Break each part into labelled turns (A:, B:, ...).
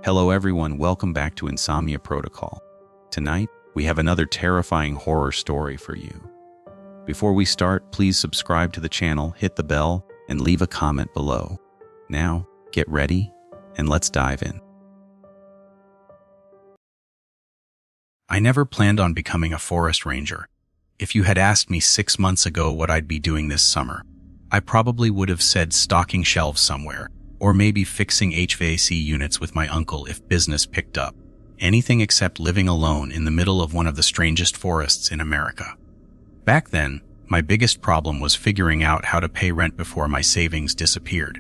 A: Hello everyone, welcome back to Insomnia Protocol. Tonight, we have another terrifying horror story for you. Before we start, please subscribe to the channel, hit the bell, and leave a comment below. Now, get ready, and let's dive in. I never planned on becoming a forest ranger. If you had asked me 6 months ago what I'd be doing this summer, I probably would have said stocking shelves somewhere, or maybe fixing HVAC units with my uncle if business picked up. Anything except living alone in the middle of one of the strangest forests in America. Back then, my biggest problem was figuring out how to pay rent before my savings disappeared.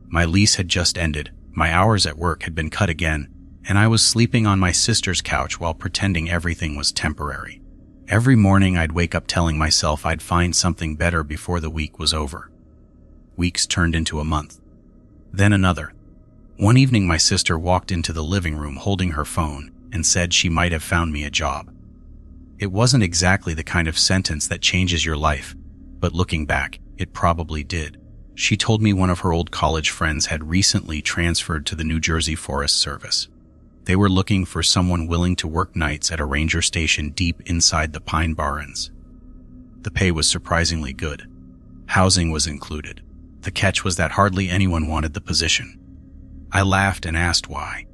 A: My lease had just ended, my hours at work had been cut again, and I was sleeping on my sister's couch while pretending everything was temporary. Every morning I'd wake up telling myself I'd find something better before the week was over. Weeks turned into a month. Then another. One evening my sister walked into the living room holding her phone and said she might have found me a job. It wasn't exactly the kind of sentence that changes your life, but looking back, it probably did. She told me one of her old college friends had recently transferred to the New Jersey Forest Service. They were looking for someone willing to work nights at a ranger station deep inside the Pine Barrens. The pay was surprisingly good. Housing was included. The catch was that hardly anyone wanted the position. I laughed and asked why.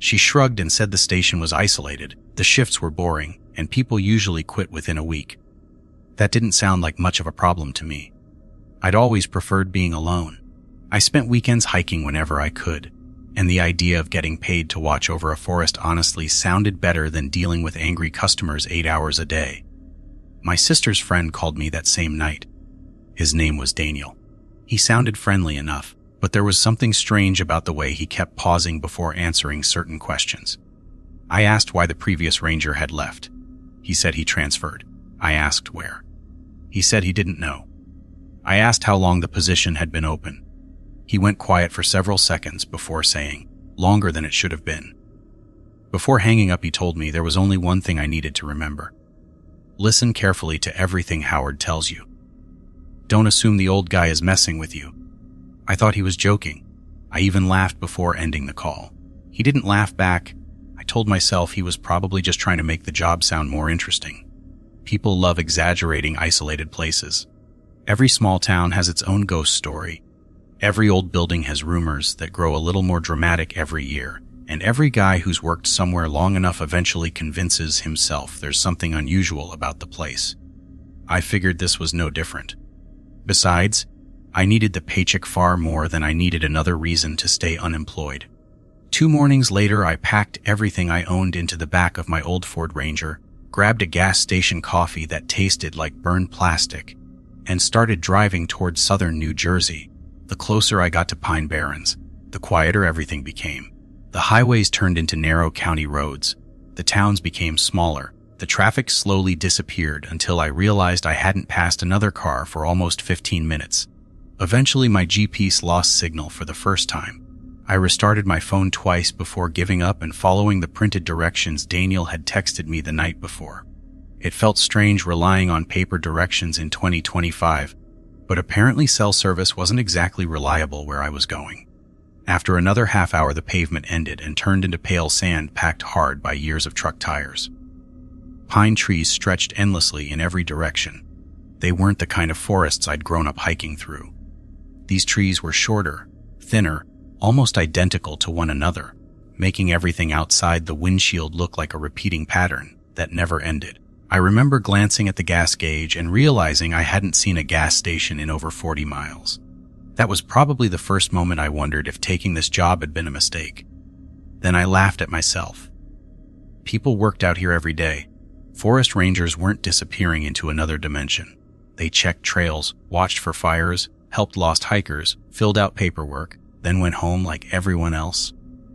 A: She shrugged and said the station was isolated, the shifts were boring, and people usually quit within a week. That didn't sound like much of a problem to me. I'd always preferred being alone. I spent weekends hiking whenever I could, and the idea of getting paid to watch over a forest honestly sounded better than dealing with angry customers 8 hours a day. My sister's friend called me that same night. His name was Daniel. He sounded friendly enough, but there was something strange about the way he kept pausing before answering certain questions. I asked why the previous ranger had left. He said he transferred. I asked where. He said he didn't know. I asked how long the position had been open. He went quiet for several seconds before saying, longer than it should have been. Before hanging up, he told me there was only one thing I needed to remember. Listen carefully to everything Howard tells you. Don't assume the old guy is messing with you. I thought he was joking. I even laughed before ending the call. He didn't laugh back. I told myself he was probably just trying to make the job sound more interesting. People love exaggerating isolated places. Every small town has its own ghost story. Every old building has rumors that grow a little more dramatic every year, and every guy who's worked somewhere long enough eventually convinces himself there's something unusual about the place. I figured this was no different. Besides, I needed the paycheck far more than I needed another reason to stay unemployed. 2 mornings later, I packed everything I owned into the back of my old Ford Ranger, grabbed a gas station coffee that tasted like burned plastic, and started driving towards southern New Jersey. The closer I got to Pine Barrens, the quieter everything became. The highways turned into narrow county roads. The towns became smaller. The traffic slowly disappeared until I realized I hadn't passed another car for almost 15 minutes. Eventually, my GPS lost signal for the first time. I restarted my phone twice before giving up and following the printed directions Daniel had texted me the night before. It felt strange relying on paper directions in 2025, but apparently cell service wasn't exactly reliable where I was going. After another half hour, the pavement ended and turned into pale sand packed hard by years of truck tires. Pine trees stretched endlessly in every direction. They weren't the kind of forests I'd grown up hiking through. These trees were shorter, thinner, almost identical to one another, making everything outside the windshield look like a repeating pattern that never ended. I remember glancing at the gas gauge and realizing I hadn't seen a gas station in over 40 miles. That was probably the first moment I wondered if taking this job had been a mistake. Then I laughed at myself. People worked out here every day. Forest rangers weren't disappearing into another dimension. They checked trails, watched for fires, helped lost hikers, filled out paperwork, then went home like everyone else.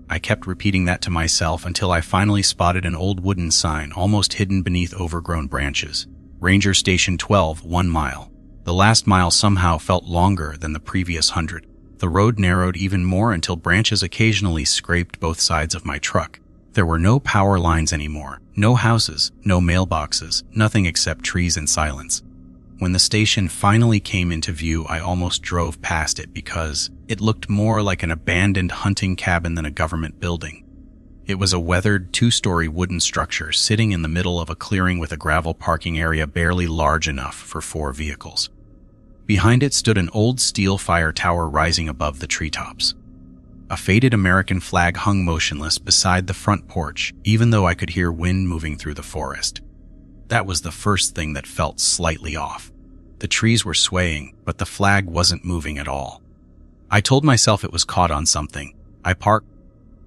A: I kept repeating that to myself until I finally spotted an old wooden sign almost hidden beneath overgrown branches. Ranger Station 12, 1 mile. The last mile somehow felt longer than the previous 100. The road narrowed even more until branches occasionally scraped both sides of my truck. There were no power lines anymore, no houses, no mailboxes, nothing except trees and silence. When the station finally came into view, I almost drove past it because it looked more like an abandoned hunting cabin than a government building. It was a weathered, two-story wooden structure sitting in the middle of a clearing with a gravel parking area barely large enough for 4 vehicles. Behind it stood an old steel fire tower rising above the treetops. A faded American flag hung motionless beside the front porch, even though I could hear wind moving through the forest. That was the first thing that felt slightly off. The trees were swaying, but the flag wasn't moving at all. I told myself it was caught on something. I parked,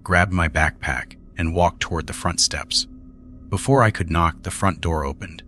A: grabbed my backpack, and walked toward the front steps. Before I could knock, the front door opened.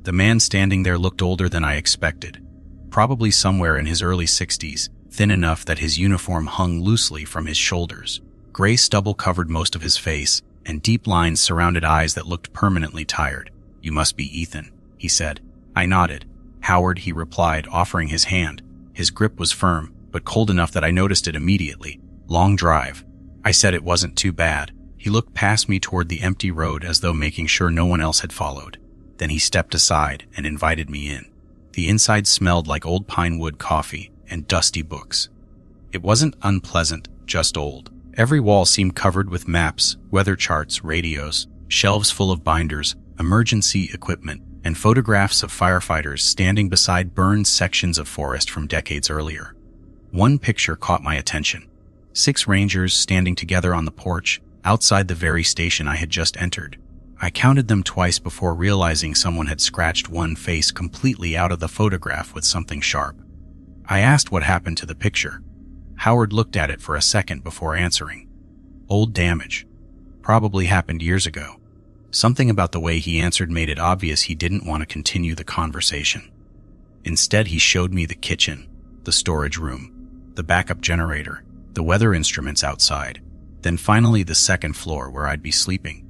A: The man standing there looked older than I expected, probably somewhere in his early 60s, thin enough that his uniform hung loosely from his shoulders. Gray stubble covered most of his face, and deep lines surrounded eyes that looked permanently tired. "You must be Ethan," he said. I nodded. "Howard," he replied, offering his hand. His grip was firm, but cold enough that I noticed it immediately. "Long drive." I said it wasn't too bad. He looked past me toward the empty road as though making sure no one else had followed. Then he stepped aside and invited me in. The inside smelled like old pine wood coffee and dusty books. It wasn't unpleasant, just old. Every wall seemed covered with maps, weather charts, radios, shelves full of binders, emergency equipment, and photographs of firefighters standing beside burned sections of forest from decades earlier. One picture caught my attention. 6 rangers standing together on the porch, outside the very station I had just entered. I counted them twice before realizing someone had scratched one face completely out of the photograph with something sharp. I asked what happened to the picture. Howard looked at it for a second before answering. "Old damage. Probably happened years ago." Something about the way he answered made it obvious he didn't want to continue the conversation. Instead, he showed me the kitchen, the storage room, the backup generator, the weather instruments outside, then finally the second floor where I'd be sleeping.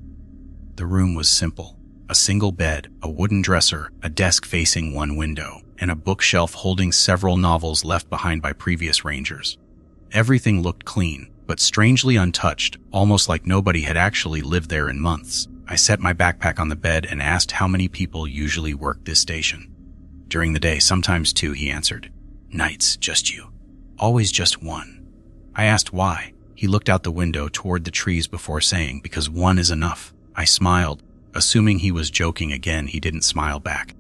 A: The room was simple. A single bed, a wooden dresser, a desk facing one window, and a bookshelf holding several novels left behind by previous rangers. Everything looked clean, but strangely untouched, almost like nobody had actually lived there in months. I set my backpack on the bed and asked how many people usually work this station. "During the day, sometimes 2, he answered. "Nights, just you." "Always just 1. I asked why. He looked out the window toward the trees before saying, "Because 1 is enough." I smiled. Assuming he was joking again, he didn't smile back.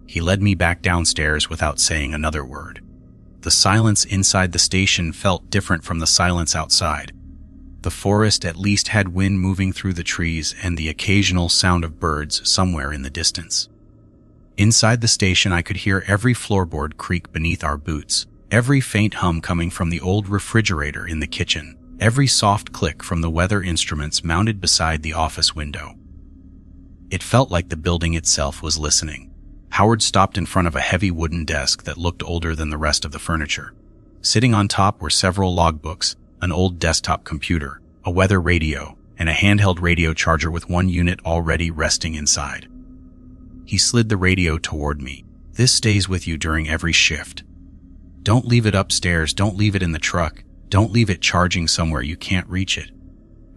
A: He led me back downstairs without saying another word. The silence inside the station felt different from the silence outside. The forest at least had wind moving through the trees and the occasional sound of birds somewhere in the distance. Inside the station, I could hear every floorboard creak beneath our boots, every faint hum coming from the old refrigerator in the kitchen, every soft click from the weather instruments mounted beside the office window. It felt like the building itself was listening. Howard stopped in front of a heavy wooden desk that looked older than the rest of the furniture. Sitting on top were several logbooks, an old desktop computer, a weather radio, and a handheld radio charger with one unit already resting inside. He slid the radio toward me. "This stays with you during every shift. Don't leave it upstairs, don't leave it in the truck, don't leave it charging somewhere you can't reach it."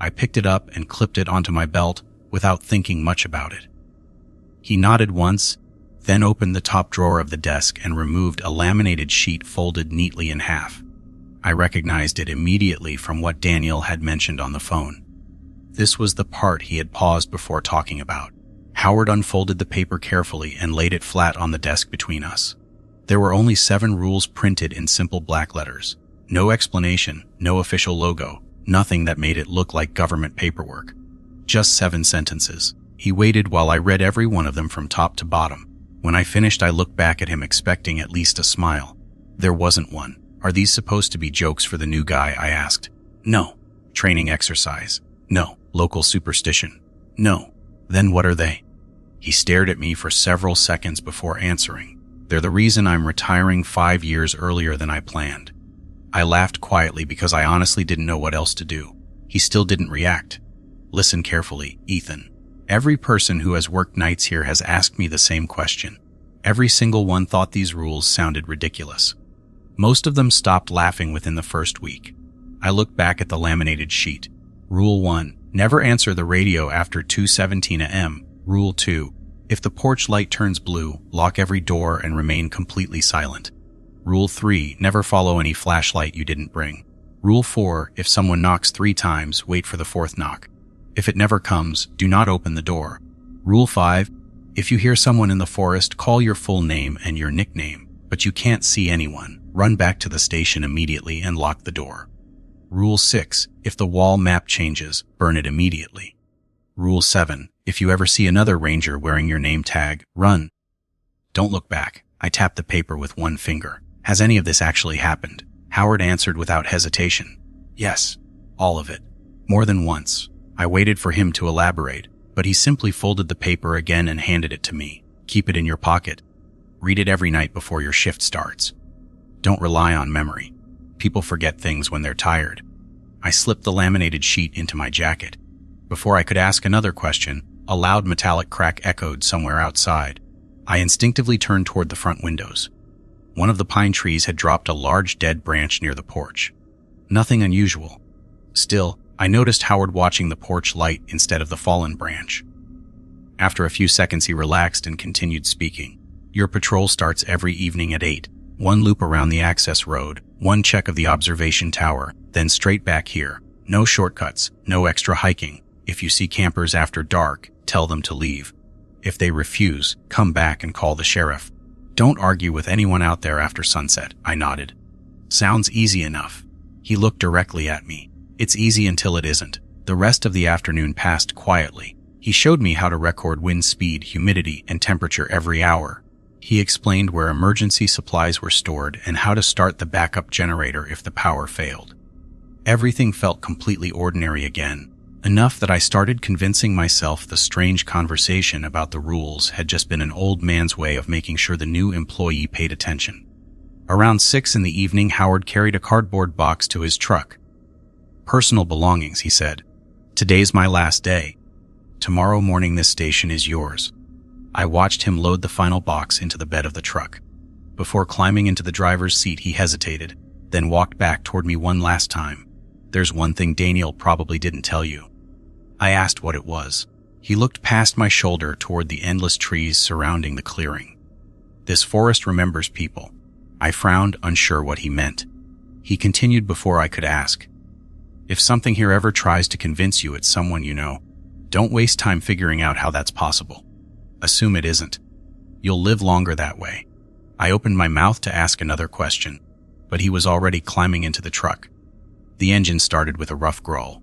A: I picked it up and clipped it onto my belt without thinking much about it. He nodded once, then opened the top drawer of the desk and removed a laminated sheet folded neatly in half. I recognized it immediately from what Daniel had mentioned on the phone. This was the part he had paused before talking about. Howard unfolded the paper carefully and laid it flat on the desk between us. There were only 7 rules printed in simple black letters. No explanation, no official logo, nothing that made it look like government paperwork. Just 7 sentences. He waited while I read every one of them from top to bottom. When I finished, I looked back at him expecting at least a smile. There wasn't one. "Are these supposed to be jokes for the new guy?" I asked. "No." "Training exercise?" "No." "Local superstition?" "No." "Then what are they?" He stared at me for several seconds before answering. "They're the reason I'm retiring 5 years earlier than I planned." I laughed quietly because I honestly didn't know what else to do. He still didn't react. "Listen carefully, Ethan. Every person who has worked nights here has asked me the same question. Every single one thought these rules sounded ridiculous. Most of them stopped laughing within the first week." I looked back at the laminated sheet. Rule 1. Never answer the radio after 2:17 a.m. Rule 2. If the porch light turns blue, lock every door and remain completely silent. Rule 3. Never follow any flashlight you didn't bring. Rule 4. If someone knocks 3 times, wait for the 4th knock. If it never comes, do not open the door. Rule 5. If you hear someone in the forest, call your full name and your nickname, but you can't see anyone, run back to the station immediately and lock the door. Rule 6. If the wall map changes, burn it immediately. Rule 7. If you ever see another ranger wearing your name tag, run. Don't look back. I tapped the paper with one finger. Has any of this actually happened? Howard answered without hesitation. Yes, all of it. More than once. I waited for him to elaborate, but he simply folded the paper again and handed it to me. Keep it in your pocket. Read it every night before your shift starts. Don't rely on memory. People forget things when they're tired. I slipped the laminated sheet into my jacket. Before I could ask another question, a loud metallic crack echoed somewhere outside. I instinctively turned toward the front windows. One of the pine trees had dropped a large dead branch near the porch. Nothing unusual. Still, I noticed Howard watching the porch light instead of the fallen branch. After a few seconds, he relaxed and continued speaking. Your patrol starts every evening at 8. One loop around the access road, one check of the observation tower, then straight back here. No shortcuts, no extra hiking. If you see campers after dark, tell them to leave. If they refuse, come back and call the sheriff. Don't argue with anyone out there after sunset, I nodded. Sounds easy enough. He looked directly at me. It's easy until it isn't. The rest of the afternoon passed quietly. He showed me how to record wind speed, humidity, and temperature every hour. He explained where emergency supplies were stored and how to start the backup generator if the power failed. Everything felt completely ordinary again, enough that I started convincing myself the strange conversation about the rules had just been an old man's way of making sure the new employee paid attention. Around 6 in the evening, Howard carried a cardboard box to his truck. Personal belongings, he said. Today's my last day. Tomorrow morning this station is yours. I watched him load the final box into the bed of the truck. Before climbing into the driver's seat, he hesitated, then walked back toward me one last time. There's one thing Daniel probably didn't tell you. I asked what it was. He looked past my shoulder toward the endless trees surrounding the clearing. This forest remembers people. I frowned, unsure what he meant. He continued before I could ask. If something here ever tries to convince you it's someone you know, don't waste time figuring out how that's possible. Assume it isn't. You'll live longer that way. I opened my mouth to ask another question, but he was already climbing into the truck. The engine started with a rough growl.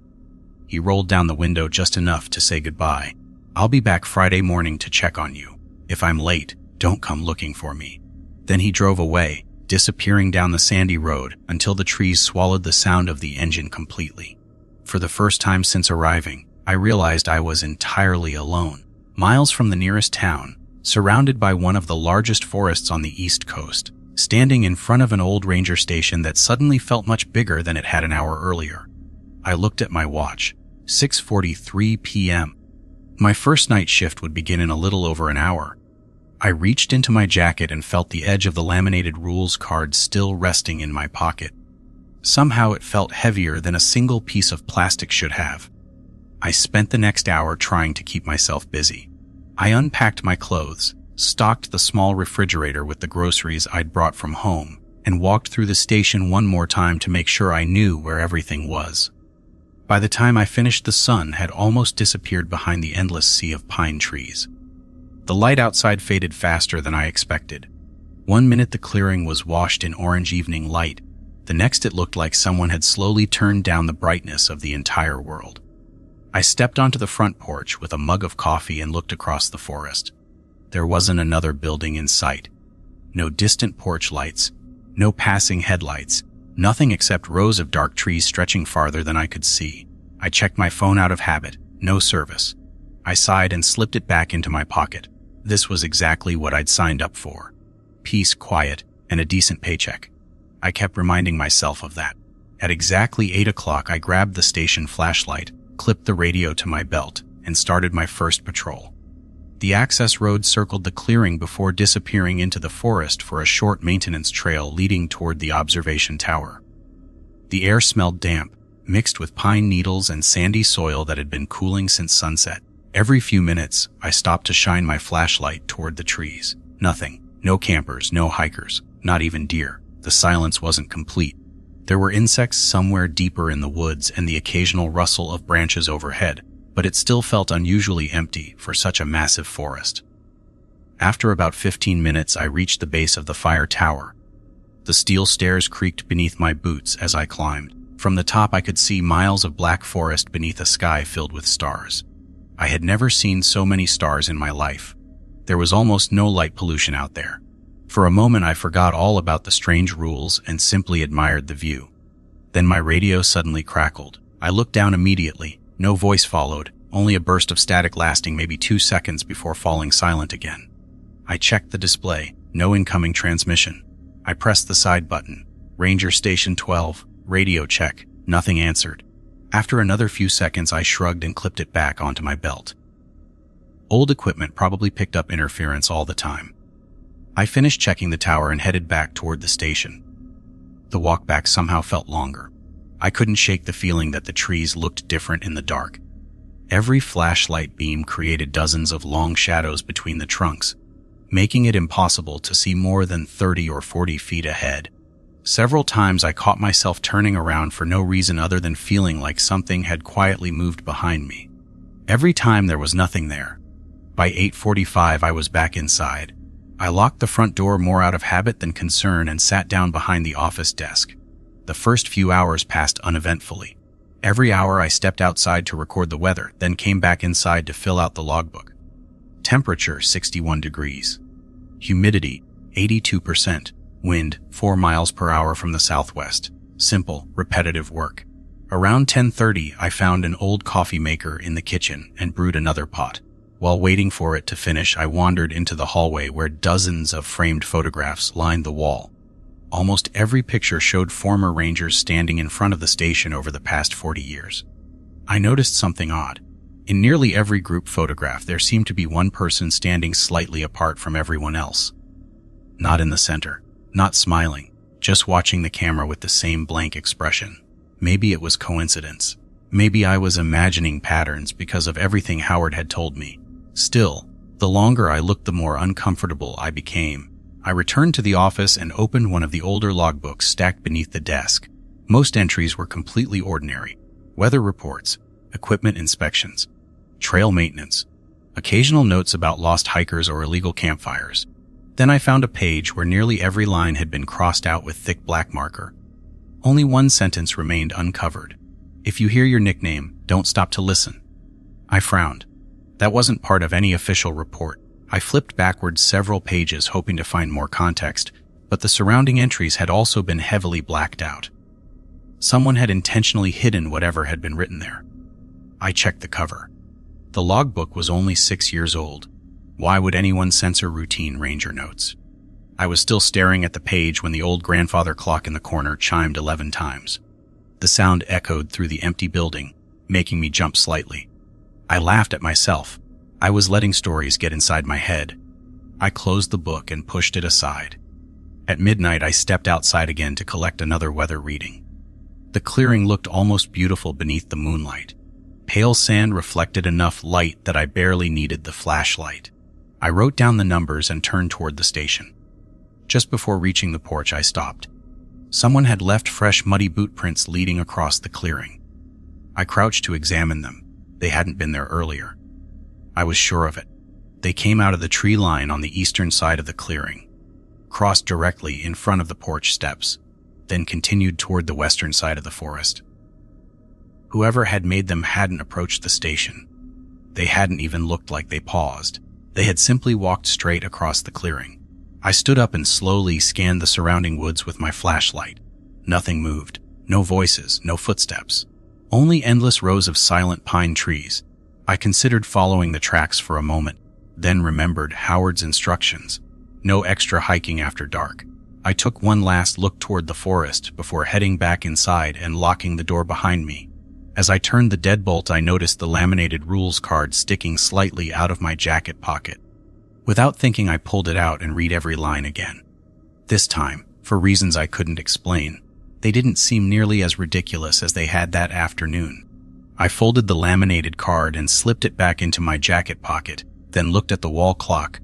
A: He rolled down the window just enough to say goodbye. I'll be back Friday morning to check on you. If I'm late, don't come looking for me. Then he drove away, disappearing down the sandy road until the trees swallowed the sound of the engine completely. For the first time since arriving, I realized I was entirely alone. Miles from the nearest town, surrounded by one of the largest forests on the East Coast, standing in front of an old ranger station that suddenly felt much bigger than it had an hour earlier. I looked at my watch. 6:43 p.m. My first night shift would begin in a little over an hour. I reached into my jacket and felt the edge of the laminated rules card still resting in my pocket. Somehow it felt heavier than a single piece of plastic should have. I spent the next hour trying to keep myself busy. I unpacked my clothes, stocked the small refrigerator with the groceries I'd brought from home, and walked through the station one more time to make sure I knew where everything was. By the time I finished, the sun had almost disappeared behind the endless sea of pine trees. The light outside faded faster than I expected. 1 minute the clearing was washed in orange evening light. The next it looked like someone had slowly turned down the brightness of the entire world. I stepped onto the front porch with a mug of coffee and looked across the forest. There wasn't another building in sight. No distant porch lights, no passing headlights, nothing except rows of dark trees stretching farther than I could see. I checked my phone out of habit. No service. I sighed and slipped it back into my pocket. This was exactly what I'd signed up for. Peace, quiet, and a decent paycheck. I kept reminding myself of that. At exactly 8 o'clock, I grabbed the station flashlight, clipped the radio to my belt, and started my first patrol. The access road circled the clearing before disappearing into the forest for a short maintenance trail leading toward the observation tower. The air smelled damp, mixed with pine needles and sandy soil that had been cooling since sunset. Every few minutes, I stopped to shine my flashlight toward the trees. Nothing. No campers, no hikers, not even deer. The silence wasn't complete. There were insects somewhere deeper in the woods and the occasional rustle of branches overhead, but it still felt unusually empty for such a massive forest. After about 15 minutes, I reached the base of the fire tower. The steel stairs creaked beneath my boots as I climbed. From the top, I could see miles of black forest beneath a sky filled with stars. I had never seen so many stars in my life. There was almost no light pollution out there. For a moment, I forgot all about the strange rules and simply admired the view. Then my radio suddenly crackled. I looked down immediately. No voice followed, only a burst of static lasting maybe 2 seconds before falling silent again. I checked the display. No incoming transmission. I pressed the side button. Ranger Station 12. Radio check. Nothing answered. After another few seconds, I shrugged and clipped it back onto my belt. Old equipment probably picked up interference all the time. I finished checking the tower and headed back toward the station. The walk back somehow felt longer. I couldn't shake the feeling that the trees looked different in the dark. Every flashlight beam created dozens of long shadows between the trunks, making it impossible to see more than 30 or 40 feet ahead. Several times I caught myself turning around for no reason other than feeling like something had quietly moved behind me. Every time there was nothing there. By 8:45 I was back inside. I locked the front door more out of habit than concern and sat down behind the office desk. The first few hours passed uneventfully. Every hour I stepped outside to record the weather, then came back inside to fill out the logbook. Temperature 61 degrees. Humidity 82%. Wind 4 miles per hour from the southwest. Simple, repetitive work. Around 10:30 I found an old coffee maker in the kitchen and brewed another pot. While waiting for it to finish, I wandered into the hallway where dozens of framed photographs lined the wall. Almost every picture showed former rangers standing in front of the station over the past 40 years. I noticed something odd. In nearly every group photograph, there seemed to be one person standing slightly apart from everyone else. Not in the center, not smiling, just watching the camera with the same blank expression. Maybe it was coincidence. Maybe I was imagining patterns because of everything Howard had told me. Still, the longer I looked, the more uncomfortable I became. I returned to the office and opened one of the older logbooks stacked beneath the desk. Most entries were completely ordinary. Weather reports, equipment inspections, trail maintenance, occasional notes about lost hikers or illegal campfires. Then I found a page where nearly every line had been crossed out with thick black marker. Only one sentence remained uncovered. "If you hear your nickname, don't stop to listen." I frowned. That wasn't part of any official report. I flipped backwards several pages hoping to find more context, but the surrounding entries had also been heavily blacked out. Someone had intentionally hidden whatever had been written there. I checked the cover. The logbook was only 6 years old. Why would anyone censor routine ranger notes? I was still staring at the page when the old grandfather clock in the corner chimed 11 times. The sound echoed through the empty building, making me jump slightly. I laughed at myself. I was letting stories get inside my head. I closed the book and pushed it aside. At midnight, I stepped outside again to collect another weather reading. The clearing looked almost beautiful beneath the moonlight. Pale sand reflected enough light that I barely needed the flashlight. I wrote down the numbers and turned toward the station. Just before reaching the porch, I stopped. Someone had left fresh muddy boot prints leading across the clearing. I crouched to examine them. They hadn't been there earlier. I was sure of it. They came out of the tree line on the eastern side of the clearing, crossed directly in front of the porch steps, then continued toward the western side of the forest. Whoever had made them hadn't approached the station. They hadn't even looked like they paused. They had simply walked straight across the clearing. I stood up and slowly scanned the surrounding woods with my flashlight. Nothing moved. No voices, no footsteps. Only endless rows of silent pine trees. I considered following the tracks for a moment, then remembered Howard's instructions. No extra hiking after dark. I took one last look toward the forest before heading back inside and locking the door behind me. As I turned the deadbolt, I noticed the laminated rules card sticking slightly out of my jacket pocket. Without thinking, I pulled it out and read every line again. This time, for reasons I couldn't explain, they didn't seem nearly as ridiculous as they had that afternoon. I folded the laminated card and slipped it back into my jacket pocket, then looked at the wall clock.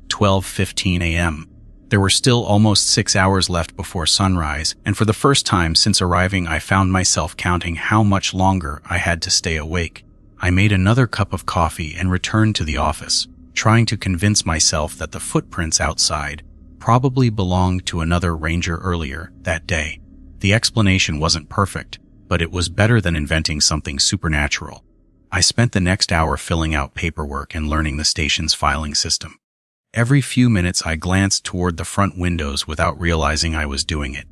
A: 12:15 a.m. There were still almost 6 hours left before sunrise, and for the first time since arriving, I found myself counting how much longer I had to stay awake. I made another cup of coffee and returned to the office, trying to convince myself that the footprints outside probably belonged to another ranger earlier that day. The explanation wasn't perfect, but it was better than inventing something supernatural. I spent the next hour filling out paperwork and learning the station's filing system. Every few minutes I glanced toward the front windows without realizing I was doing it.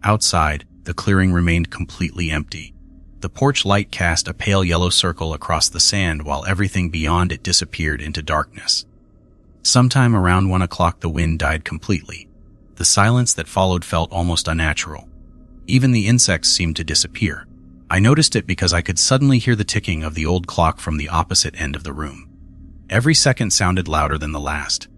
A: Outside, the clearing remained completely empty. The porch light cast a pale yellow circle across the sand while everything beyond it disappeared into darkness. Sometime around 1 o'clock the wind died completely. The silence that followed felt almost unnatural. Even the insects seemed to disappear. I noticed it because I could suddenly hear the ticking of the old clock from the opposite end of the room. Every second sounded louder than the last.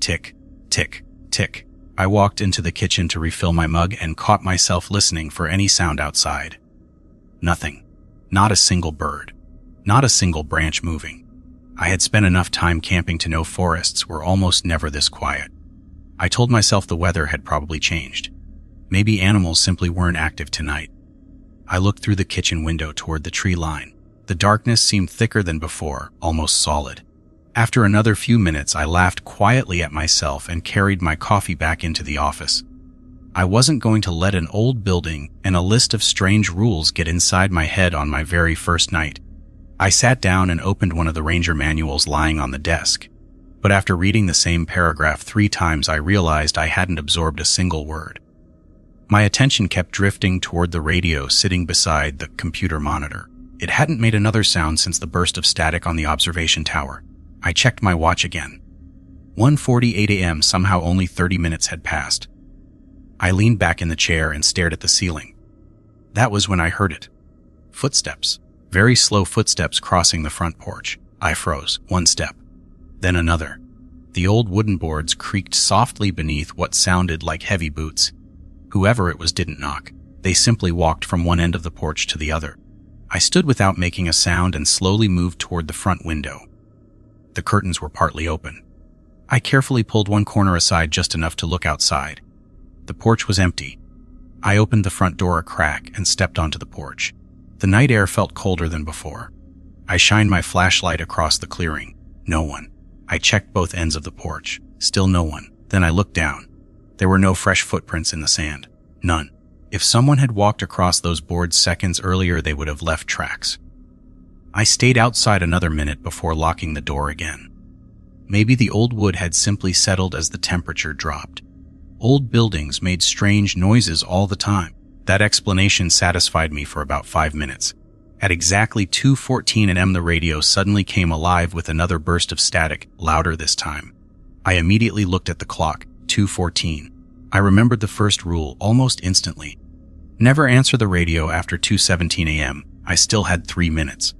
A: Tick, tick, tick. I walked into the kitchen to refill my mug and caught myself listening for any sound outside. Nothing. Not a single bird. Not a single branch moving. I had spent enough time camping to know forests were almost never this quiet. I told myself the weather had probably changed. Maybe animals simply weren't active tonight. I looked through the kitchen window toward the tree line. The darkness seemed thicker than before, almost solid. After another few minutes, I laughed quietly at myself and carried my coffee back into the office. I wasn't going to let an old building and a list of strange rules get inside my head on my very first night. I sat down and opened one of the ranger manuals lying on the desk. But after reading the same paragraph 3 times, I realized I hadn't absorbed a single word. My attention kept drifting toward the radio sitting beside the computer monitor. It hadn't made another sound since the burst of static on the observation tower. I checked my watch again. 1:48 a.m. Somehow only 30 minutes had passed. I leaned back in the chair and stared at the ceiling. That was when I heard it. Footsteps. Very slow footsteps crossing the front porch. I froze. 1 step. Then another. The old wooden boards creaked softly beneath what sounded like heavy boots. Whoever it was didn't knock. They simply walked from one end of the porch to the other. I stood without making a sound and slowly moved toward the front window. The curtains were partly open. I carefully pulled one corner aside just enough to look outside. The porch was empty. I opened the front door a crack and stepped onto the porch. The night air felt colder than before. I shined my flashlight across the clearing. No one. I checked both ends of the porch. Still no one. Then I looked down. There were no fresh footprints in the sand. None. If someone had walked across those boards seconds earlier, they would have left tracks. I stayed outside another minute before locking the door again. Maybe the old wood had simply settled as the temperature dropped. Old buildings made strange noises all the time. That explanation satisfied me for about 5 minutes. At exactly 2:14 a.m. the radio suddenly came alive with another burst of static, louder this time. I immediately looked at the clock. 2:14. I remembered the first rule almost instantly. Never answer the radio after 2:17 a.m. I still had 3 minutes.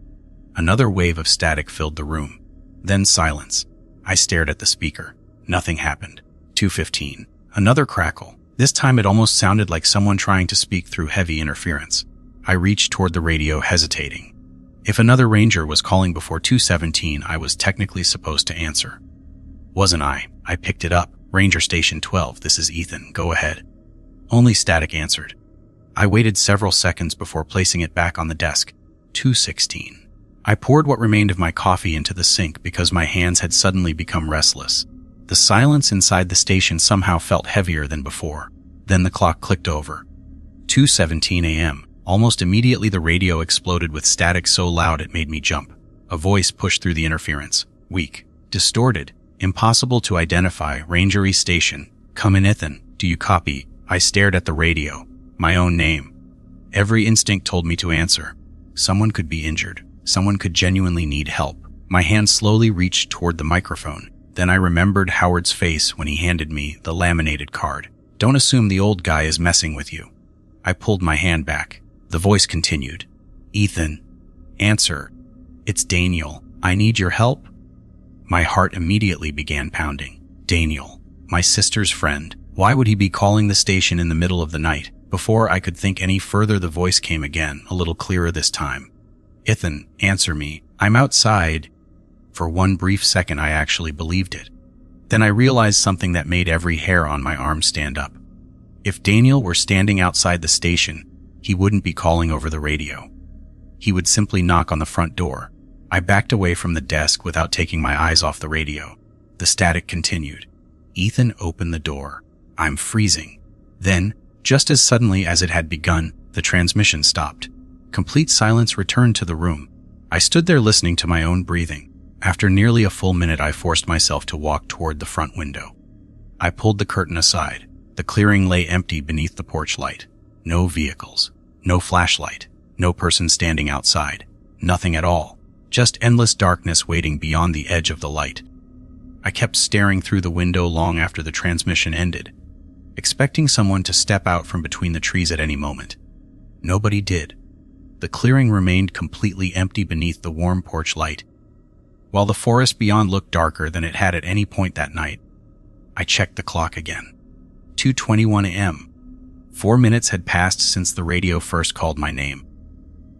A: Another wave of static filled the room. Then silence. I stared at the speaker. Nothing happened. 2:15. Another crackle. This time it almost sounded like someone trying to speak through heavy interference. I reached toward the radio, hesitating. If another ranger was calling before 2:17, I was technically supposed to answer. Wasn't I? I picked it up. Ranger Station 12, this is Ethan, go ahead. Only static answered. I waited several seconds before placing it back on the desk. 2:16. I poured what remained of my coffee into the sink because my hands had suddenly become restless. The silence inside the station somehow felt heavier than before. Then the clock clicked over. 2:17 a.m. Almost immediately the radio exploded with static so loud it made me jump. A voice pushed through the interference. Weak. Distorted. Impossible to identify. Rangery Station. Come in, Ethan. Do you copy? I stared at the radio. My own name. Every instinct told me to answer. Someone could be injured. Someone could genuinely need help. My hand slowly reached toward the microphone. Then I remembered Howard's face when he handed me the laminated card. Don't assume the old guy is messing with you. I pulled my hand back. The voice continued. Ethan. Answer. It's Daniel. I need your help. My heart immediately began pounding. Daniel. My sister's friend. Why would he be calling the station in the middle of the night? Before I could think any further, the voice came again, a little clearer this time. Ethan, answer me. I'm outside. For one brief second, I actually believed it. Then I realized something that made every hair on my arm stand up. If Daniel were standing outside the station, he wouldn't be calling over the radio. He would simply knock on the front door. I backed away from the desk without taking my eyes off the radio. The static continued. Ethan opened the door. I'm freezing. Then, just as suddenly as it had begun, the transmission stopped. Complete silence returned to the room. I stood there listening to my own breathing. After nearly a full minute, I forced myself to walk toward the front window. I pulled the curtain aside. The clearing lay empty beneath the porch light. No vehicles, no flashlight, no person standing outside. Nothing at all. Just endless darkness waiting beyond the edge of the light. I kept staring through the window long after the transmission ended, expecting someone to step out from between the trees at any moment. Nobody did. The clearing remained completely empty beneath the warm porch light, while the forest beyond looked darker than it had at any point that night. I checked the clock again. 2:21 a.m. 4 minutes had passed since the radio first called my name.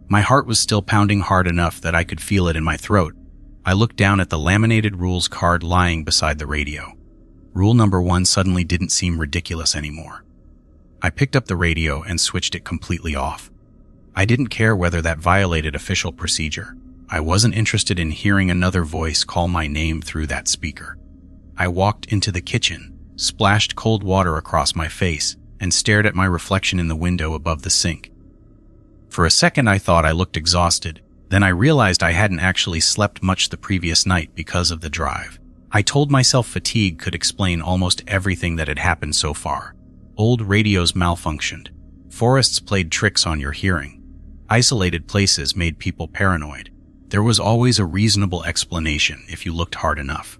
A: My heart was still pounding hard enough that I could feel it in my throat. I looked down at the laminated rules card lying beside the radio. Rule number 1 suddenly didn't seem ridiculous anymore. I picked up the radio and switched it completely off. I didn't care whether that violated official procedure. I wasn't interested in hearing another voice call my name through that speaker. I walked into the kitchen, splashed cold water across my face, and stared at my reflection in the window above the sink. For a second, I thought I looked exhausted. Then I realized I hadn't actually slept much the previous night because of the drive. I told myself fatigue could explain almost everything that had happened so far. Old radios malfunctioned. Forests played tricks on your hearing. Isolated places made people paranoid. There was always a reasonable explanation if you looked hard enough.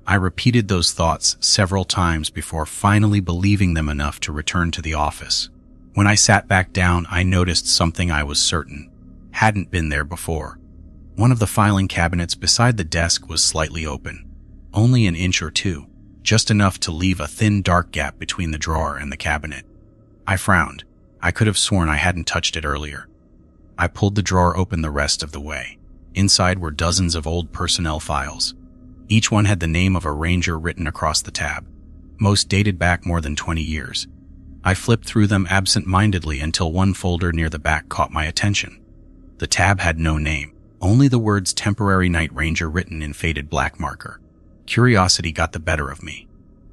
A: I repeated those thoughts several times before finally believing them enough to return to the office. When I sat back down, I noticed something I was certain hadn't been there before. One of the filing cabinets beside the desk was slightly open, only an inch or two, just enough to leave a thin dark gap between the drawer and the cabinet. I frowned. I could have sworn I hadn't touched it earlier. I pulled the drawer open the rest of the way. Inside were dozens of old personnel files. Each one had the name of a ranger written across the tab. Most dated back more than 20 years. I flipped through them absent-mindedly until one folder near the back caught my attention. The tab had no name, only the words Temporary Night Ranger written in faded black marker. Curiosity got the better of me.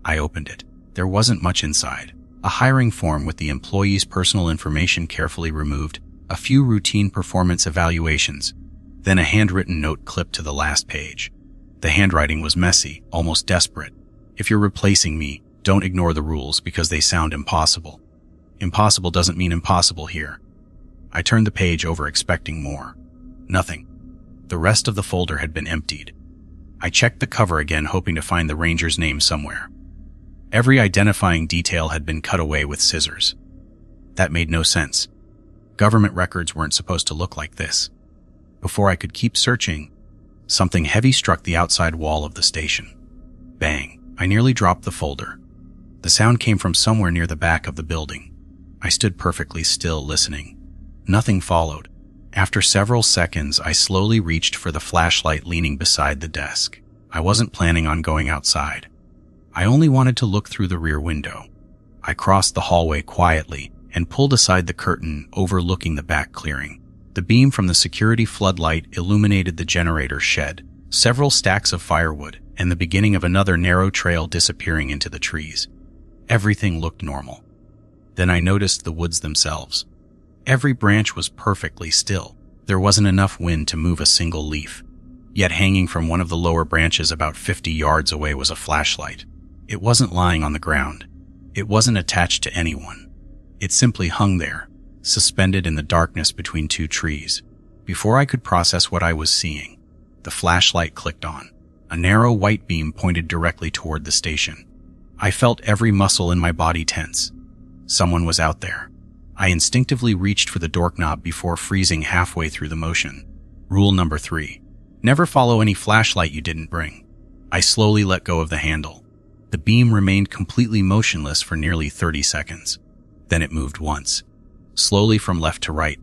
A: I opened it. There wasn't much inside. A hiring form with the employee's personal information carefully removed, a few routine performance evaluations, then a handwritten note clipped to the last page. The handwriting was messy, almost desperate. If you're replacing me, don't ignore the rules because they sound impossible. Impossible doesn't mean impossible here. I turned the page over expecting more. Nothing. The rest of the folder had been emptied. I checked the cover again, hoping to find the ranger's name somewhere. Every identifying detail had been cut away with scissors. That made no sense. Government records weren't supposed to look like this. Before I could keep searching, something heavy struck the outside wall of the station. Bang! I nearly dropped the folder. The sound came from somewhere near the back of the building. I stood perfectly still, listening. Nothing followed. After several seconds, I slowly reached for the flashlight leaning beside the desk. I wasn't planning on going outside. I only wanted to look through the rear window. I crossed the hallway quietly and pulled aside the curtain overlooking the back clearing. The beam from the security floodlight illuminated the generator shed, several stacks of firewood, and the beginning of another narrow trail disappearing into the trees. Everything looked normal. Then I noticed the woods themselves. Every branch was perfectly still. There wasn't enough wind to move a single leaf. Yet hanging from one of the lower branches about 50 yards away was a flashlight. It wasn't lying on the ground. It wasn't attached to anyone. It simply hung there, suspended in the darkness between two trees. Before I could process what I was seeing, the flashlight clicked on. A narrow white beam pointed directly toward the station. I felt every muscle in my body tense. Someone was out there. I instinctively reached for the doorknob before freezing halfway through the motion. Rule number 3. Never follow any flashlight you didn't bring. I slowly let go of the handle. The beam remained completely motionless for nearly 30 seconds. Then it moved once, slowly from left to right,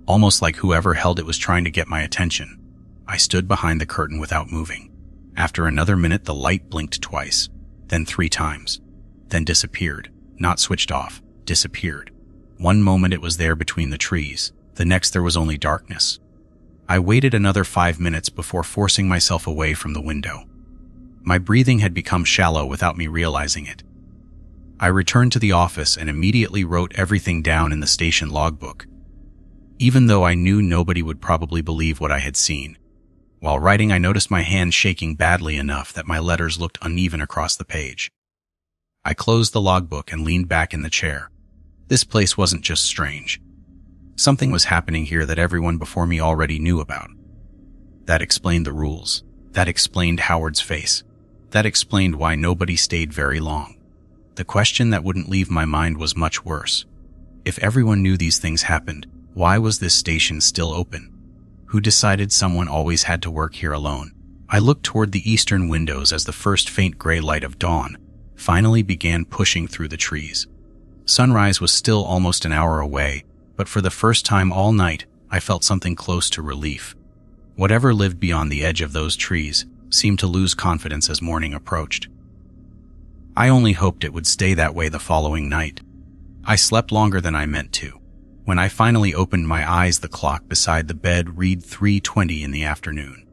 A: almost like whoever held it was trying to get my attention. I stood behind the curtain without moving. After another minute, the light blinked twice, then 3 times, then disappeared. Not switched off, disappeared. One moment it was there between the trees, the next there was only darkness. I waited another 5 minutes before forcing myself away from the window. My breathing had become shallow without me realizing it. I returned to the office and immediately wrote everything down in the station logbook, even though I knew nobody would probably believe what I had seen. While writing, I noticed my hand shaking badly enough that my letters looked uneven across the page. I closed the logbook and leaned back in the chair. This place wasn't just strange. Something was happening here that everyone before me already knew about. That explained the rules. That explained Howard's face. That explained why nobody stayed very long. The question that wouldn't leave my mind was much worse. If everyone knew these things happened, why was this station still open? Who decided someone always had to work here alone? I looked toward the eastern windows as the first faint gray light of dawn finally began pushing through the trees. Sunrise was still almost an hour away, but for the first time all night, I felt something close to relief. Whatever lived beyond the edge of those trees seemed to lose confidence as morning approached. I only hoped it would stay that way the following night. I slept longer than I meant to. When I finally opened my eyes, the clock beside the bed read 3:20 in the afternoon.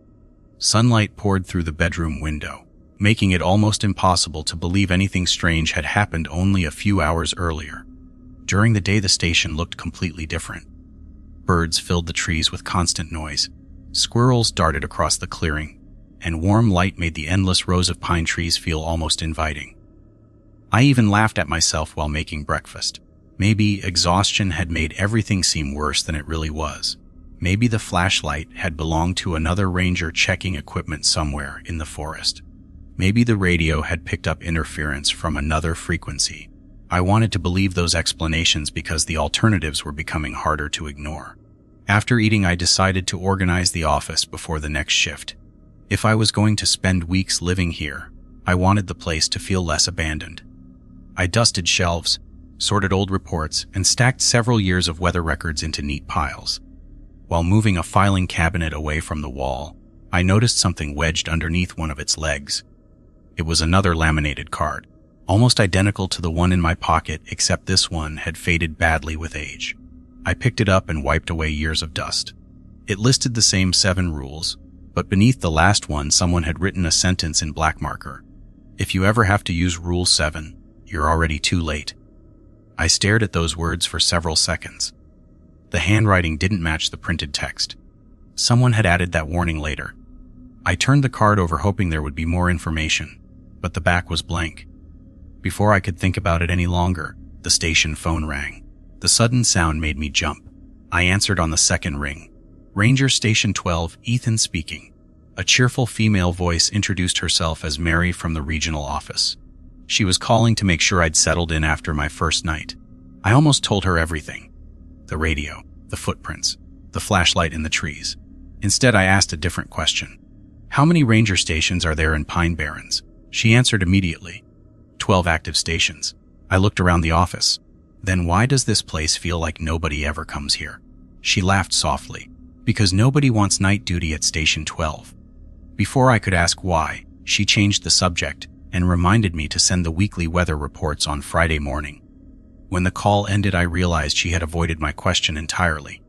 A: Sunlight poured through the bedroom window, making it almost impossible to believe anything strange had happened only a few hours earlier. During the day, the station looked completely different. Birds filled the trees with constant noise. Squirrels darted across the clearing, and warm light made the endless rows of pine trees feel almost inviting. I even laughed at myself while making breakfast. Maybe exhaustion had made everything seem worse than it really was. Maybe the flashlight had belonged to another ranger checking equipment somewhere in the forest. Maybe the radio had picked up interference from another frequency. I wanted to believe those explanations because the alternatives were becoming harder to ignore. After eating, I decided to organize the office before the next shift. If I was going to spend weeks living here, I wanted the place to feel less abandoned. I dusted shelves, sorted old reports, and stacked several years of weather records into neat piles. While moving a filing cabinet away from the wall, I noticed something wedged underneath one of its legs. It was another laminated card, almost identical to the one in my pocket, except this one had faded badly with age. I picked it up and wiped away years of dust. It listed the same 7 rules, but beneath the last one, someone had written a sentence in black marker. If you ever have to use Rule 7, you're already too late. I stared at those words for several seconds. The handwriting didn't match the printed text. Someone had added that warning later. I turned the card over hoping there would be more information, but the back was blank. Before I could think about it any longer, the station phone rang. The sudden sound made me jump. I answered on the second ring. Ranger Station 12, Ethan speaking. A cheerful female voice introduced herself as Mary from the regional office. She was calling to make sure I'd settled in after my first night. I almost told her everything. The radio, the footprints, the flashlight in the trees. Instead, I asked a different question. How many ranger stations are there in Pine Barrens? She answered immediately. 12 active stations. I looked around the office. Then why does this place feel like nobody ever comes here? She laughed softly. Because nobody wants night duty at Station 12. Before I could ask why, she changed the subject and reminded me to send the weekly weather reports on Friday morning. When the call ended, I realized she had avoided my question entirely.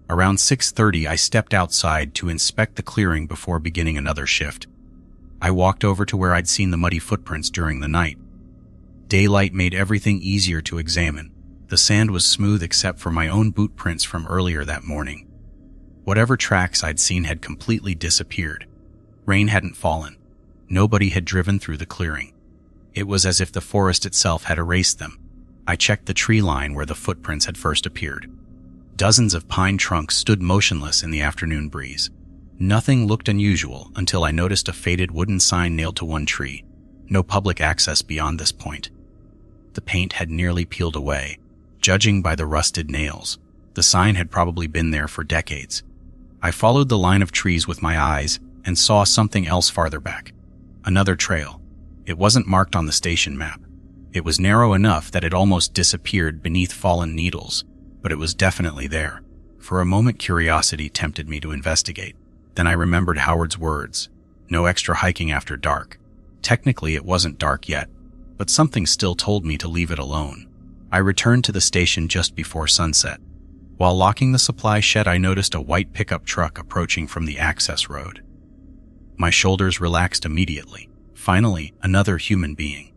A: Around 6:30, I stepped outside to inspect the clearing before beginning another shift. I walked over to where I'd seen the muddy footprints during the night. Daylight made everything easier to examine. The sand was smooth except for my own boot prints from earlier that morning. Whatever tracks I'd seen had completely disappeared. Rain hadn't fallen. Nobody had driven through the clearing. It was as if the forest itself had erased them. I checked the tree line where the footprints had first appeared. Dozens of pine trunks stood motionless in the afternoon breeze. Nothing looked unusual until I noticed a faded wooden sign nailed to one tree. No public access beyond this point. The paint had nearly peeled away. Judging by the rusted nails, the sign had probably been there for decades. I followed the line of trees with my eyes and saw something else farther back. Another trail. It wasn't marked on the station map. It was narrow enough that it almost disappeared beneath fallen needles, but it was definitely there. For a moment, curiosity tempted me to investigate. Then I remembered Howard's words. No extra hiking after dark. Technically, it wasn't dark yet, but something still told me to leave it alone. I returned to the station just before sunset. While locking the supply shed, I noticed a white pickup truck approaching from the access road. My shoulders relaxed immediately. Finally, another human being.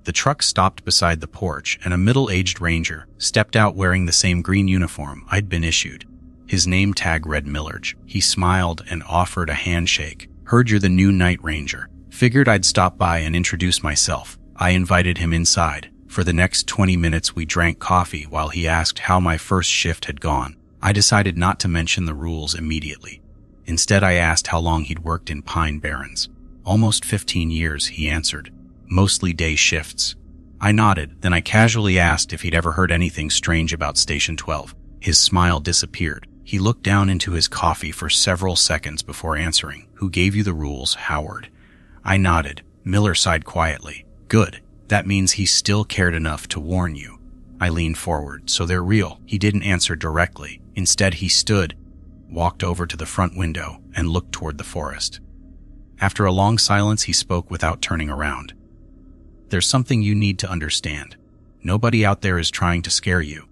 A: The truck stopped beside the porch, and a middle-aged ranger stepped out wearing the same green uniform I'd been issued. His name tag read Millard. He smiled and offered a handshake. "Heard you're the new night ranger. Figured I'd stop by and introduce myself." I invited him inside. For the next 20 minutes we drank coffee while he asked how my first shift had gone. I decided not to mention the rules immediately. Instead, I asked how long he'd worked in Pine Barrens. "Almost 15 years, he answered. "Mostly day shifts." I nodded, then I casually asked if he'd ever heard anything strange about Station 12. His smile disappeared. He looked down into his coffee for several seconds before answering. "Who gave you the rules, Howard?" I nodded. Miller sighed quietly. "Good. That means he still cared enough to warn you." I leaned forward. "So they're real." He didn't answer directly. Instead, he stood, walked over to the front window, and looked toward the forest. After a long silence, he spoke without turning around. "There's something you need to understand. Nobody out there is trying to scare you.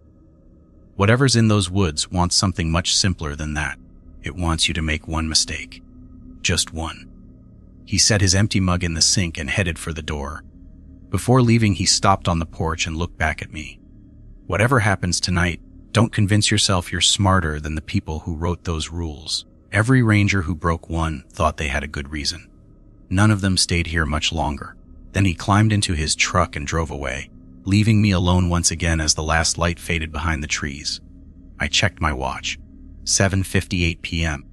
A: Whatever's in those woods wants something much simpler than that. It wants you to make one mistake. Just one." He set his empty mug in the sink and headed for the door. Before leaving, he stopped on the porch and looked back at me. "Whatever happens tonight, don't convince yourself you're smarter than the people who wrote those rules. Every ranger who broke one thought they had a good reason. None of them stayed here much longer." Then he climbed into his truck and drove away, leaving me alone once again as the last light faded behind the trees. I checked my watch. 7:58 p.m.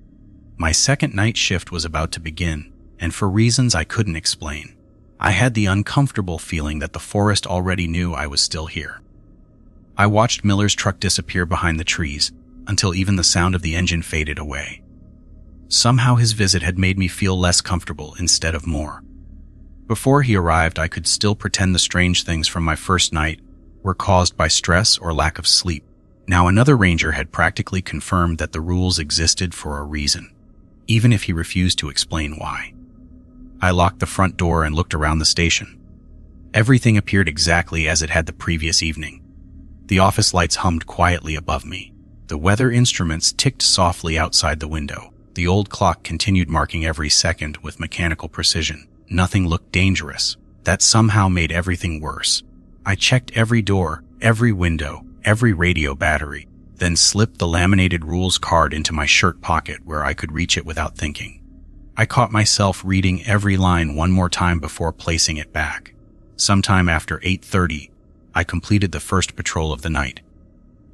A: My second night shift was about to begin, and for reasons I couldn't explain, I had the uncomfortable feeling that the forest already knew I was still here. I watched Miller's truck disappear behind the trees until even the sound of the engine faded away. Somehow his visit had made me feel less comfortable instead of more. Before he arrived, I could still pretend the strange things from my first night were caused by stress or lack of sleep. Now another ranger had practically confirmed that the rules existed for a reason, even if he refused to explain why. I locked the front door and looked around the station. Everything appeared exactly as it had the previous evening. The office lights hummed quietly above me. The weather instruments ticked softly outside the window. The old clock continued marking every second with mechanical precision. Nothing looked dangerous. That somehow made everything worse. I checked every door, every window, every radio battery, then slipped the laminated rules card into my shirt pocket where I could reach it without thinking. I caught myself reading every line one more time before placing it back. Sometime after 8:30, I completed the first patrol of the night.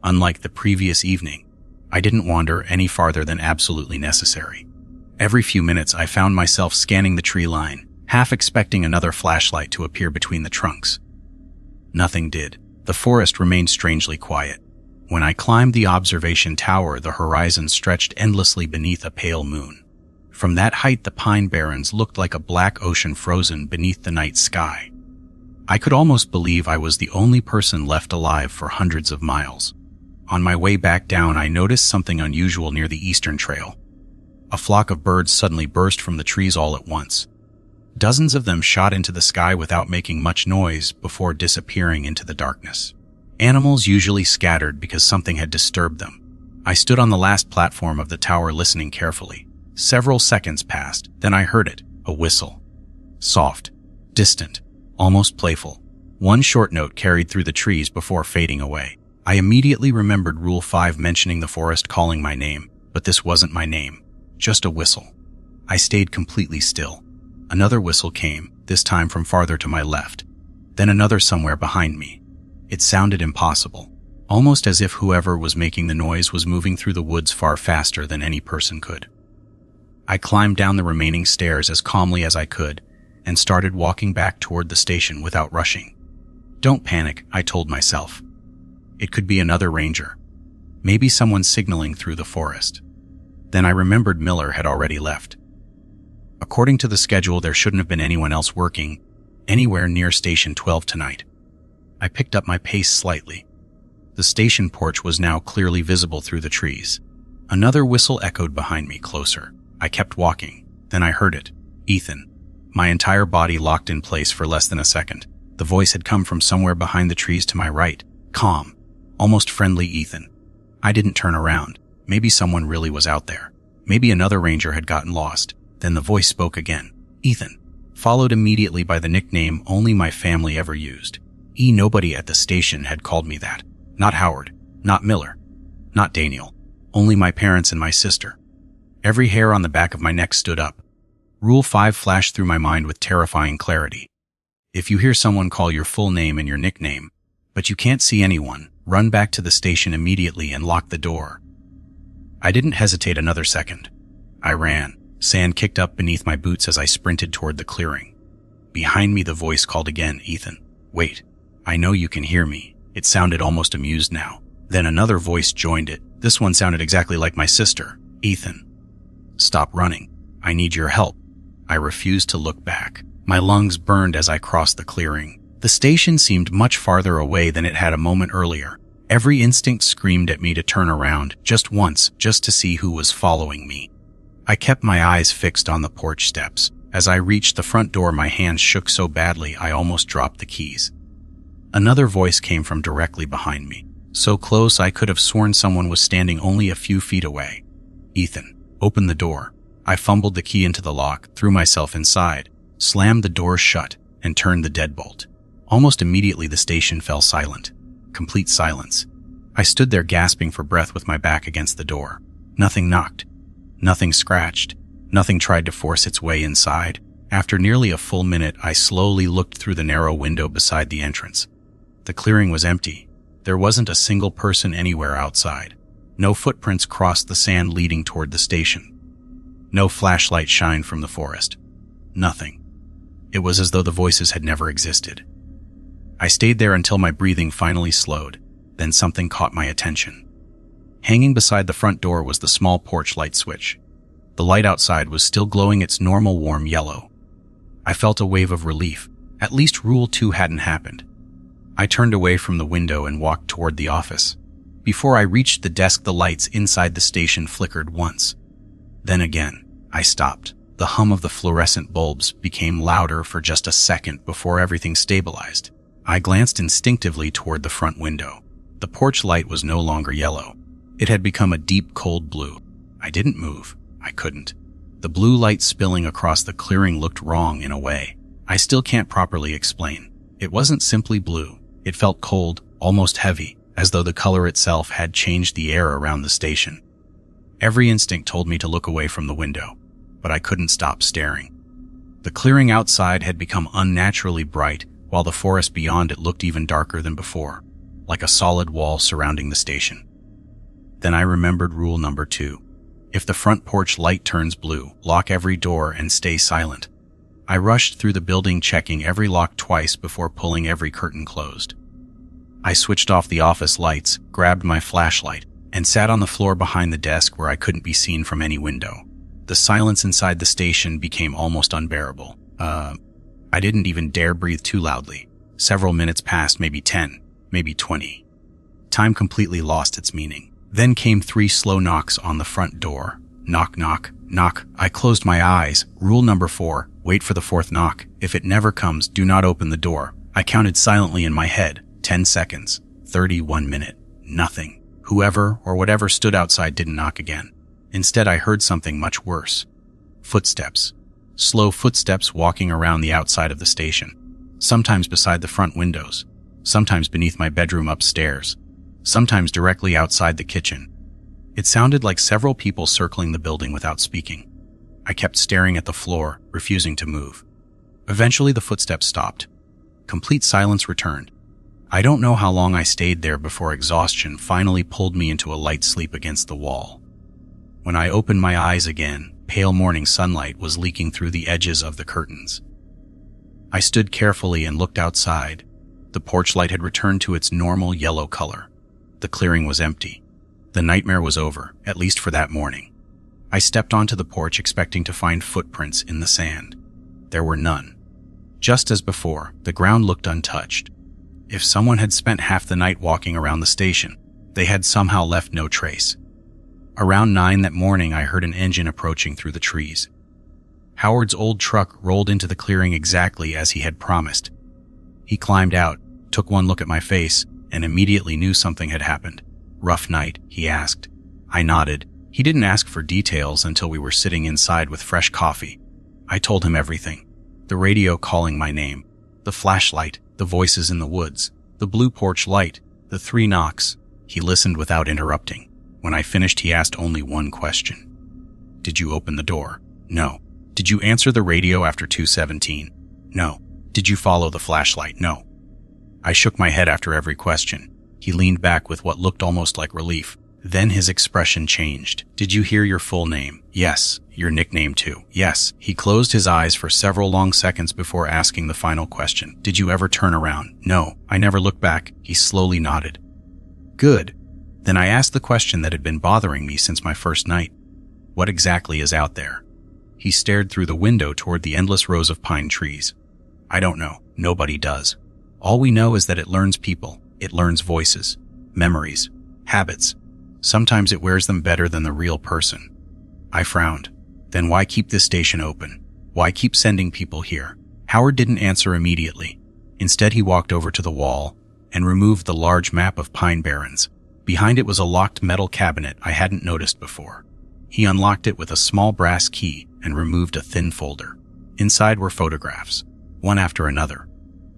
A: Unlike the previous evening, I didn't wander any farther than absolutely necessary. Every few minutes, I found myself scanning the tree line, half expecting another flashlight to appear between the trunks. Nothing did. The forest remained strangely quiet. When I climbed the observation tower, the horizon stretched endlessly beneath a pale moon. From that height, the Pine Barrens looked like a black ocean frozen beneath the night sky. I could almost believe I was the only person left alive for hundreds of miles. On my way back down, I noticed something unusual near the eastern trail. A flock of birds suddenly burst from the trees all at once. Dozens of them shot into the sky without making much noise before disappearing into the darkness. Animals usually scattered because something had disturbed them. I stood on the last platform of the tower listening carefully. Several seconds passed, then I heard it, a whistle. Soft, distant, almost playful. One short note carried through the trees before fading away. I immediately remembered Rule 5 mentioning the forest calling my name, but this wasn't my name, just a whistle. I stayed completely still. Another whistle came, this time from farther to my left, then another somewhere behind me. It sounded impossible, almost as if whoever was making the noise was moving through the woods far faster than any person could. I climbed down the remaining stairs as calmly as I could and started walking back toward the station without rushing. Don't panic, I told myself. It could be another ranger. Maybe someone signaling through the forest. Then I remembered Miller had already left. According to the schedule, there shouldn't have been anyone else working anywhere near Station 12 tonight. I picked up my pace slightly. The station porch was now clearly visible through the trees. Another whistle echoed behind me, closer. I kept walking. Then I heard it. Ethan. My entire body locked in place for less than a second. The voice had come from somewhere behind the trees to my right. Calm, almost friendly Ethan. I didn't turn around. Maybe someone really was out there. Maybe another ranger had gotten lost. Then the voice spoke again. Ethan. Followed immediately by the nickname only my family ever used. Nobody at the station had called me that. Not Howard. Not Miller. Not Daniel. Only my parents and my sister. Every hair on the back of my neck stood up. Rule 5 flashed through my mind with terrifying clarity. If you hear someone call your full name and your nickname, but you can't see anyone, run back to the station immediately and lock the door. I didn't hesitate another second. I ran. Sand kicked up beneath my boots as I sprinted toward the clearing. Behind me the voice called again, Ethan. Wait. I know you can hear me. It sounded almost amused now. Then another voice joined it. This one sounded exactly like my sister. Ethan. Stop running. I need your help. I refused to look back. My lungs burned as I crossed the clearing. The station seemed much farther away than it had a moment earlier. Every instinct screamed at me to turn around, just once, just to see who was following me. I kept my eyes fixed on the porch steps. As I reached the front door, my hands shook so badly I almost dropped the keys. Another voice came from directly behind me, so close I could have sworn someone was standing only a few feet away. Ethan, open the door. I fumbled the key into the lock, threw myself inside, slammed the door shut, and turned the deadbolt. Almost immediately the station fell silent. Complete silence. I stood there gasping for breath with my back against the door. Nothing knocked. Nothing scratched. Nothing tried to force its way inside. After nearly a full minute, I slowly looked through the narrow window beside the entrance. The clearing was empty. There wasn't a single person anywhere outside. No footprints crossed the sand leading toward the station. No flashlight shined from the forest. Nothing. It was as though the voices had never existed. I stayed there until my breathing finally slowed. Then something caught my attention. Hanging beside the front door was the small porch light switch. The light outside was still glowing its normal warm yellow. I felt a wave of relief. At least Rule 2 hadn't happened. I turned away from the window and walked toward the office. Before I reached the desk, the lights inside the station flickered once. Then again, I stopped. The hum of the fluorescent bulbs became louder for just a second before everything stabilized. I glanced instinctively toward the front window. The porch light was no longer yellow. It had become a deep, cold blue. I didn't move. I couldn't. The blue light spilling across the clearing looked wrong in a way I still can't properly explain. It wasn't simply blue. It felt cold, almost heavy, as though the color itself had changed the air around the station. Every instinct told me to look away from the window, but I couldn't stop staring. The clearing outside had become unnaturally bright, while the forest beyond it looked even darker than before, like a solid wall surrounding the station. Then I remembered rule number 2. If the front porch light turns blue, lock every door and stay silent. I rushed through the building, checking every lock twice before pulling every curtain closed. I switched off the office lights, grabbed my flashlight, and sat on the floor behind the desk where I couldn't be seen from any window. The silence inside the station became almost unbearable. I didn't even dare breathe too loudly. Several minutes passed, maybe 10, maybe 20. Time completely lost its meaning. Then came 3 slow knocks on the front door. Knock, knock, knock. I closed my eyes. Rule number 4, wait for the 4th knock. If it never comes, do not open the door. I counted silently in my head. 10 seconds. 31 minute. Nothing. Whoever or whatever stood outside didn't knock again. Instead, I heard something much worse. Footsteps. Slow footsteps walking around the outside of the station. Sometimes beside the front windows. Sometimes beneath my bedroom upstairs. Sometimes directly outside the kitchen. It sounded like several people circling the building without speaking. I kept staring at the floor, refusing to move. Eventually, the footsteps stopped. Complete silence returned. I don't know how long I stayed there before exhaustion finally pulled me into a light sleep against the wall. When I opened my eyes again, pale morning sunlight was leaking through the edges of the curtains. I stood carefully and looked outside. The porch light had returned to its normal yellow color. The clearing was empty. The nightmare was over, at least for that morning. I stepped onto the porch expecting to find footprints in the sand. There were none. Just as before, the ground looked untouched. If someone had spent half the night walking around the station, they had somehow left no trace. Around 9 that morning, I heard an engine approaching through the trees. Howard's old truck rolled into the clearing exactly as he had promised. He climbed out, took one look at my face, and immediately knew something had happened. Rough night, he asked. I nodded. He didn't ask for details until we were sitting inside with fresh coffee. I told him everything. The radio calling my name, the flashlight, the voices in the woods, the blue porch light, the 3 knocks. He listened without interrupting. When I finished, he asked only one question. Did you open the door? No. Did you answer the radio after 2:17? No. Did you follow the flashlight? No. I shook my head after every question. He leaned back with what looked almost like relief. Then his expression changed. Did you hear your full name? Yes. Your nickname too? Yes. He closed his eyes for several long seconds before asking the final question. Did you ever turn around? No. I never looked back. He slowly nodded. Good. Then I asked the question that had been bothering me since my first night. What exactly is out there? He stared through the window toward the endless rows of pine trees. I don't know. Nobody does. All we know is that it learns people. It learns voices, memories, habits. Sometimes it wears them better than the real person. I frowned. Then why keep this station open? Why keep sending people here? Howard didn't answer immediately. Instead, he walked over to the wall and removed the large map of Pine Barrens. Behind it was a locked metal cabinet I hadn't noticed before. He unlocked it with a small brass key and removed a thin folder. Inside were photographs, one after another.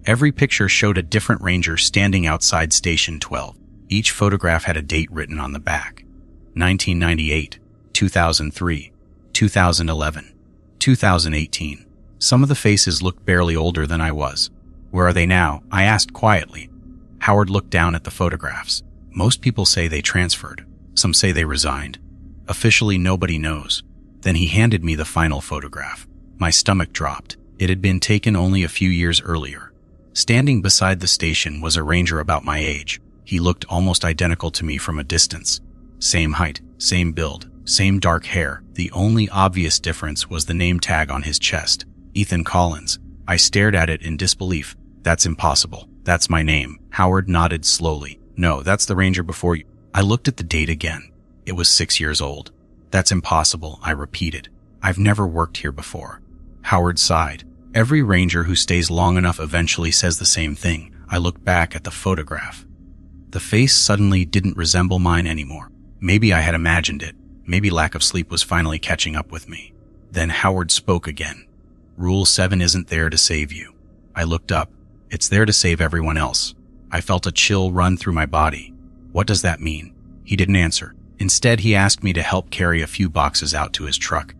A: Every picture showed a different ranger standing outside Station 12. Each photograph had a date written on the back. 1998, 2003, 2011, 2018. Some of the faces looked barely older than I was. Where are they now? I asked quietly. Howard looked down at the photographs. Most people say they transferred. Some say they resigned. Officially, nobody knows. Then he handed me the final photograph. My stomach dropped. It had been taken only a few years earlier. Standing beside the station was a ranger about my age. He looked almost identical to me from a distance. Same height, same build, same dark hair. The only obvious difference was the name tag on his chest. Ethan Collins. I stared at it in disbelief. That's impossible. That's my name. Howard nodded slowly. No, that's the ranger before you. I looked at the date again. It was 6 years old. That's impossible, I repeated. I've never worked here before. Howard sighed. Every ranger who stays long enough eventually says the same thing. I looked back at the photograph. The face suddenly didn't resemble mine anymore. Maybe I had imagined it. Maybe lack of sleep was finally catching up with me. Then Howard spoke again. Rule 7 isn't there to save you. I looked up. It's there to save everyone else. I felt a chill run through my body. What does that mean? He didn't answer. Instead, he asked me to help carry a few boxes out to his truck.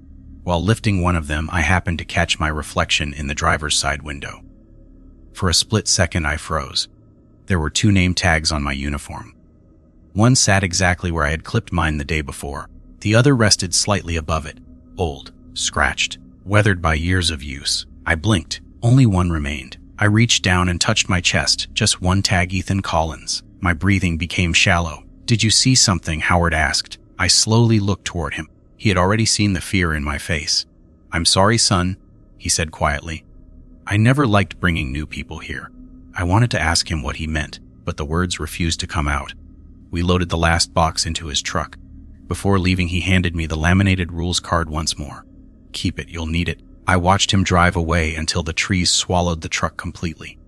A: While lifting one of them, I happened to catch my reflection in the driver's side window. For a split second, I froze. There were 2 name tags on my uniform. One sat exactly where I had clipped mine the day before. The other rested slightly above it. Old, scratched, weathered by years of use. I blinked. Only one remained. I reached down and touched my chest. Just one tag, Ethan Collins. My breathing became shallow. Did you see something? Howard asked. I slowly looked toward him. He had already seen the fear in my face. I'm sorry, son, he said quietly. I never liked bringing new people here. I wanted to ask him what he meant, but the words refused to come out. We loaded the last box into his truck. Before leaving, he handed me the laminated rules card once more. Keep it, you'll need it. I watched him drive away until the trees swallowed the truck completely.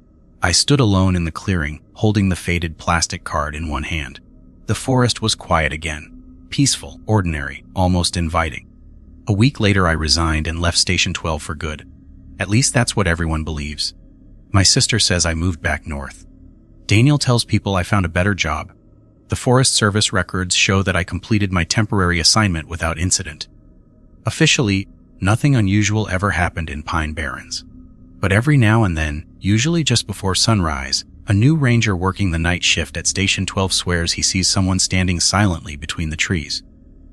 A: I stood alone in the clearing, holding the faded plastic card in one hand. The forest was quiet again. Peaceful, ordinary, almost inviting. A week later, I resigned and left Station 12 for good. At least that's what everyone believes. My sister says I moved back north. Daniel tells people I found a better job. The Forest Service records show that I completed my temporary assignment without incident. Officially, nothing unusual ever happened in Pine Barrens. But every now and then, usually just before sunrise, a new ranger working the night shift at Station 12 swears he sees someone standing silently between the trees,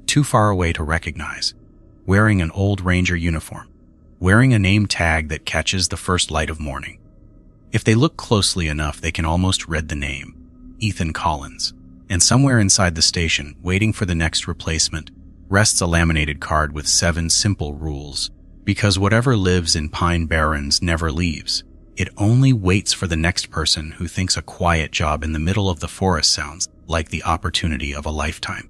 A: too far away to recognize, wearing an old ranger uniform, wearing a name tag that catches the first light of morning. If they look closely enough, they can almost read the name, Ethan Collins. And somewhere inside the station, waiting for the next replacement, rests a laminated card with 7 simple rules. Because whatever lives in Pine Barrens never leaves. It only waits for the next person who thinks a quiet job in the middle of the forest sounds like the opportunity of a lifetime.